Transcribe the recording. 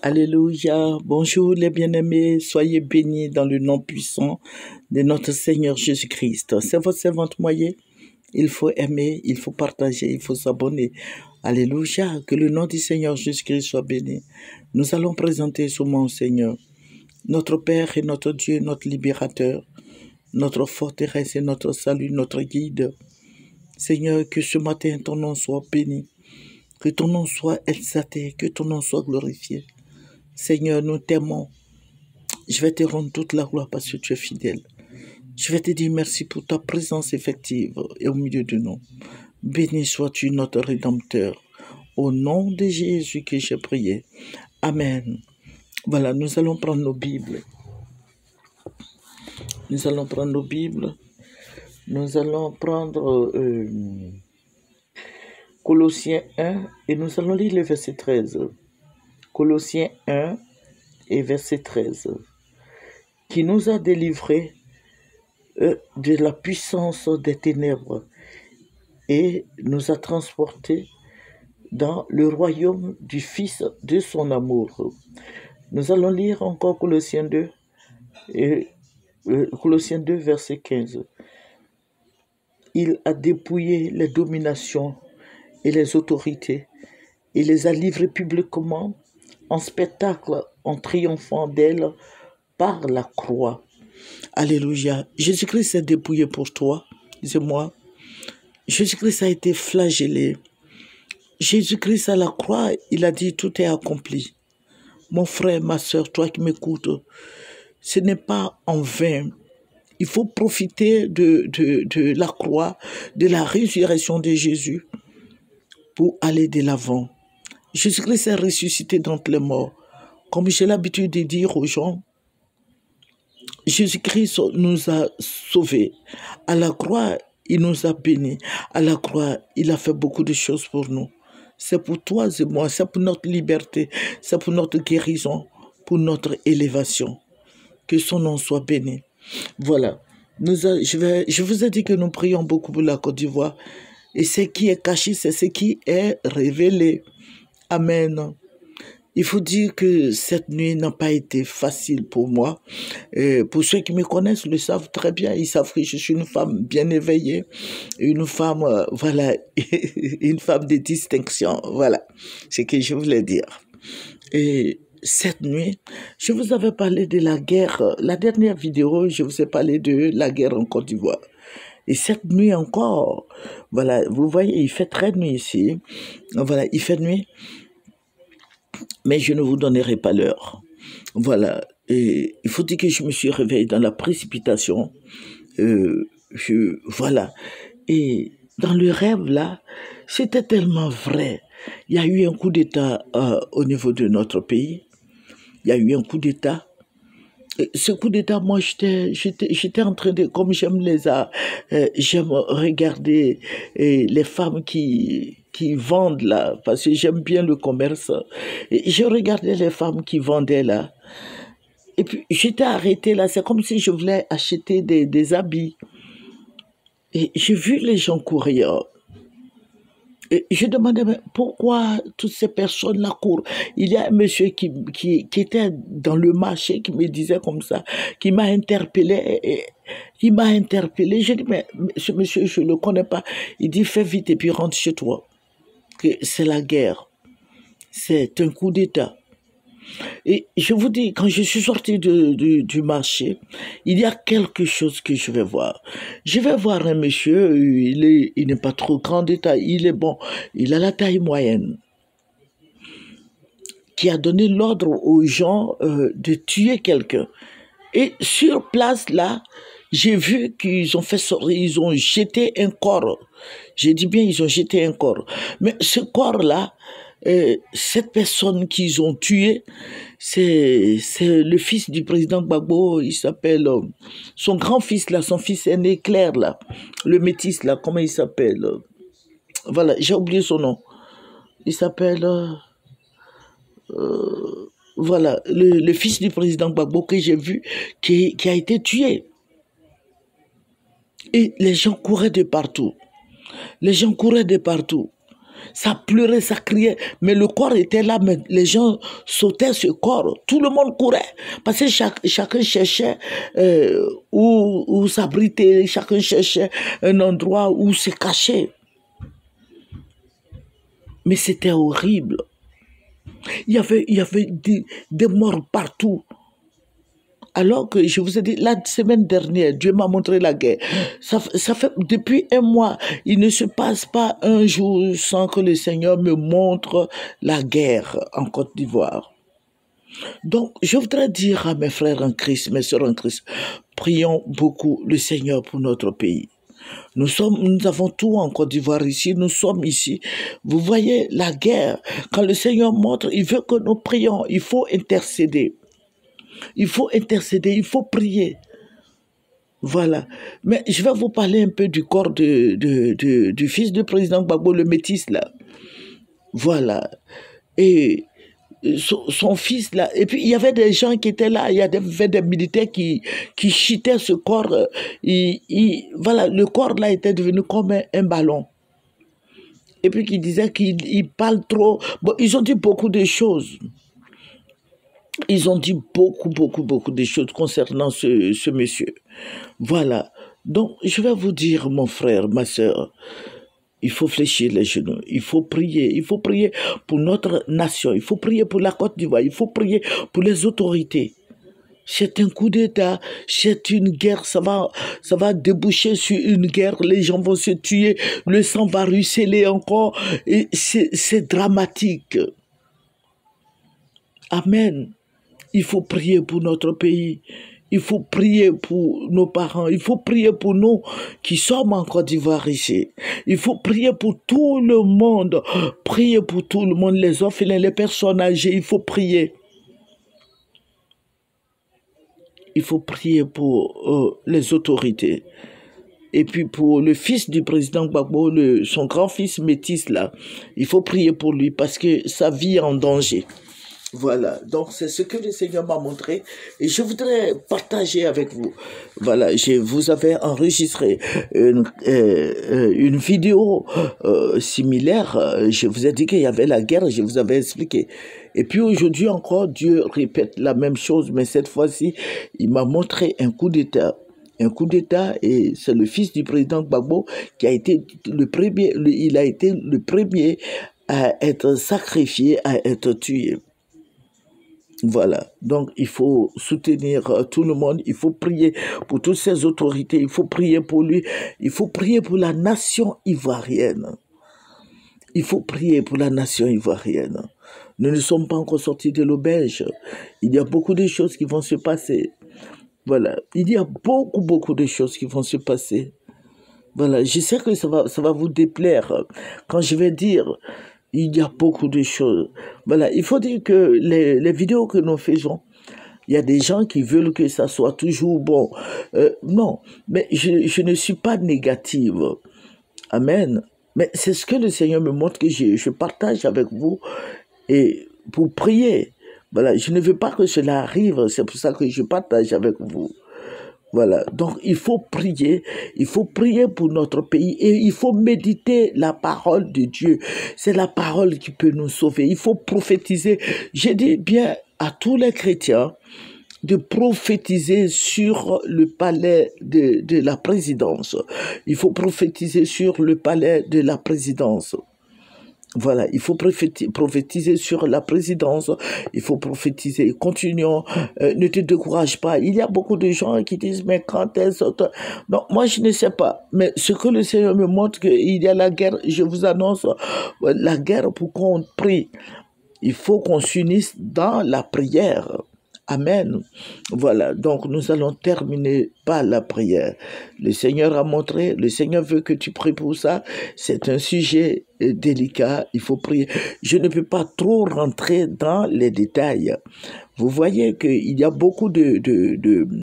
Alléluia. Bonjour les bien-aimés. Soyez bénis dans le nom puissant de notre Seigneur Jésus-Christ. C'est votre servante moyen. Il faut aimer, il faut partager, il faut s'abonner. Alléluia. Que le nom du Seigneur Jésus-Christ soit béni. Nous allons présenter ce mon Seigneur, notre Père et notre Dieu, notre libérateur, notre forteresse et notre salut, notre guide. Seigneur, que ce matin ton nom soit béni, que ton nom soit exalté, que ton nom soit glorifié. Seigneur, nous t'aimons. Je vais te rendre toute la gloire parce que tu es fidèle. Je vais te dire merci pour ta présence effective et au milieu de nous. Béni sois-tu notre Rédempteur. Au nom de Jésus que j'ai prié. Amen. Voilà, nous allons prendre nos Bibles. Nous allons prendre nos Bibles. Nous allons prendre Colossiens 1 et nous allons lire le verset 13. Colossiens 1 et verset 13. Qui nous a délivrés de la puissance des ténèbres et nous a transportés dans le royaume du Fils de son amour. Nous allons lire encore Colossiens 2, Colossiens 2 verset 15. Il a dépouillé les dominations et les autorités et les a livrées publiquement en spectacle en triomphant d'elles par la croix. Alléluia. Jésus-Christ s'est dépouillé pour toi, c'est moi. Jésus-Christ a été flagellé. Jésus-Christ à la croix, il a dit tout est accompli. Mon frère, ma soeur, toi qui m'écoutes, ce n'est pas en vain. Il faut profiter de la croix, de la résurrection de Jésus pour aller de l'avant. Jésus-Christ est ressuscité d'entre les morts. Comme j'ai l'habitude de dire aux gens, Jésus-Christ nous a sauvés. À la croix, il nous a bénis. À la croix, il a fait beaucoup de choses pour nous. C'est pour toi et moi, c'est pour notre liberté, c'est pour notre guérison, pour notre élévation. Que son nom soit béni. Voilà. Je vous ai dit que nous prions beaucoup pour la Côte d'Ivoire. Et ce qui est caché, c'est ce qui est révélé. Amen. Il faut dire que cette nuit n'a pas été facile pour moi. Pour ceux qui me connaissent le savent très bien. Ils savent que je suis une femme bien éveillée, une femme, voilà, une femme de distinction. Voilà, c'est ce que je voulais dire. Et cette nuit, je vous avais parlé de la guerre. La dernière vidéo, je vous ai parlé de la guerre en Côte d'Ivoire. Et cette nuit encore, voilà, vous voyez, il fait très nuit ici. Voilà, il fait nuit. Mais je ne vous donnerai pas l'heure. Voilà. Et il faut dire que je me suis réveillé dans la précipitation. Voilà. Et dans le rêve, là, c'était tellement vrai. Il y a eu un coup d'État au niveau de notre pays. Il y a eu un coup d'État. Ce coup d'État, moi, j'étais en train de, comme j'aime j'aime regarder les femmes qui vendent là, parce que j'aime bien le commerce. Et je regardais les femmes qui vendaient là. Et puis, j'étais arrêtée là, c'est comme si je voulais acheter des habits. Et j'ai vu les gens courir. Et je demandais, mais pourquoi toutes ces personnes-là courent? Il y a un monsieur qui était dans le marché qui me disait comme ça, qui m'a interpellé. Il m'a interpellé. Je dis, mais ce monsieur, je ne le connais pas. Il dit, fais vite et puis rentre chez toi. Que c'est la guerre. C'est un coup d'État. Et je vous dis, quand je suis sorti du marché, il y a quelque chose que je vais voir. Je vais voir un monsieur, il n'est pas trop grand de taille, il est bon, il a la taille moyenne, qui a donné l'ordre aux gens de tuer quelqu'un. Et sur place, là, j'ai vu qu'ils ont fait sortir, ils ont jeté un corps. J'ai dit bien, ils ont jeté un corps. Mais ce corps-là, cette personne qu'ils ont tuée, c'est le fils du président Gbagbo, il s'appelle, son grand-fils là, son fils aîné Claire là, le métis là, comment il s'appelle? Voilà, j'ai oublié son nom. Il s'appelle, voilà, le fils du président Gbagbo que j'ai vu, qui a été tué. Et les gens couraient de partout. Les gens couraient de partout. Ça pleurait, ça criait, mais le corps était là, mais les gens sautaient ce corps. Tout le monde courait, parce que chacun cherchait où s'abriter, chacun cherchait un endroit où se cacher. Mais c'était horrible. Il y avait des morts partout. Alors que je vous ai dit, la semaine dernière, Dieu m'a montré la guerre. Ça fait depuis un mois, il ne se passe pas un jour sans que le Seigneur me montre la guerre en Côte d'Ivoire. Donc, je voudrais dire à mes frères en Christ, mes sœurs en Christ, prions beaucoup le Seigneur pour notre pays. Nous avons tout en Côte d'Ivoire ici, nous sommes ici. Vous voyez la guerre, quand le Seigneur montre, il veut que nous prions, il faut intercéder. Il faut intercéder, il faut prier. Voilà. Mais je vais vous parler un peu du corps du fils du président Gbagbo, le métis là. Voilà. Et son fils là. Et puis il y avait des gens qui étaient là, il y avait des militaires qui chitaient ce corps. Voilà, le corps là était devenu comme un ballon. Et puis qui disaient qu'il parle trop. Bon, ils ont dit beaucoup de choses. Ils ont dit beaucoup de choses concernant ce monsieur. Voilà. Donc, je vais vous dire, mon frère, ma soeur, il faut fléchir les genoux, il faut prier pour notre nation, il faut prier pour la Côte d'Ivoire, il faut prier pour les autorités. C'est un coup d'État, c'est une guerre, ça va déboucher sur une guerre, les gens vont se tuer, le sang va ruisseler encore, et c'est dramatique. Amen. Il faut prier pour notre pays. Il faut prier pour nos parents. Il faut prier pour nous qui sommes en Côte d'Ivoire ici. Il faut prier pour tout le monde. Prier pour tout le monde, les orphelins, les personnes âgées. Il faut prier. Il faut prier pour les autorités. Et puis pour le fils du président Gbagbo, son grand-fils métis là, il faut prier pour lui parce que sa vie est en danger. Voilà, donc c'est ce que le Seigneur m'a montré et je voudrais partager avec vous. Voilà, je vous avais enregistré une vidéo similaire. Je vous ai dit qu'il y avait la guerre, je vous avais expliqué. Et puis aujourd'hui encore, Dieu répète la même chose, mais cette fois-ci, il m'a montré un coup d'État. Un coup d'État et c'est le fils du président Gbagbo qui a été le premier, il a été le premier à être sacrifié, à être tué. Voilà, donc il faut soutenir tout le monde, il faut prier pour toutes ces autorités, il faut prier pour lui, il faut prier pour la nation ivoirienne. Il faut prier pour la nation ivoirienne. Nous ne sommes pas encore sortis de l'auberge. Il y a beaucoup de choses qui vont se passer. Voilà, il y a beaucoup de choses qui vont se passer. Voilà, je sais que ça va vous déplaire quand je vais dire... Il y a beaucoup de choses. Voilà, il faut dire que les vidéos que nous faisons, il y a des gens qui veulent que ça soit toujours bon. Non, mais je ne suis pas négative. Amen. Mais c'est ce que le Seigneur me montre que je partage avec vous et pour prier. Voilà, je ne veux pas que cela arrive, c'est pour ça que je partage avec vous. Voilà, donc il faut prier pour notre pays et il faut méditer la parole de Dieu. C'est la parole qui peut nous sauver. Il faut prophétiser. Je dis bien à tous les chrétiens de prophétiser sur le palais de la présidence. Il faut prophétiser sur le palais de la présidence. Voilà, il faut prophétiser sur la présidence, il faut prophétiser, continuons, ne te décourage pas. Il y a beaucoup de gens qui disent, mais quand est-ce... Non, moi je ne sais pas, mais ce que le Seigneur me montre qu'il y a la guerre, je vous annonce la guerre pour qu'on prie. Il faut qu'on s'unisse dans la prière. Amen. Voilà, donc nous allons terminer par la prière. Le Seigneur a montré, le Seigneur veut que tu pries pour ça. C'est un sujet délicat, il faut prier. Je ne peux pas trop rentrer dans les détails. Vous voyez qu'il y a beaucoup de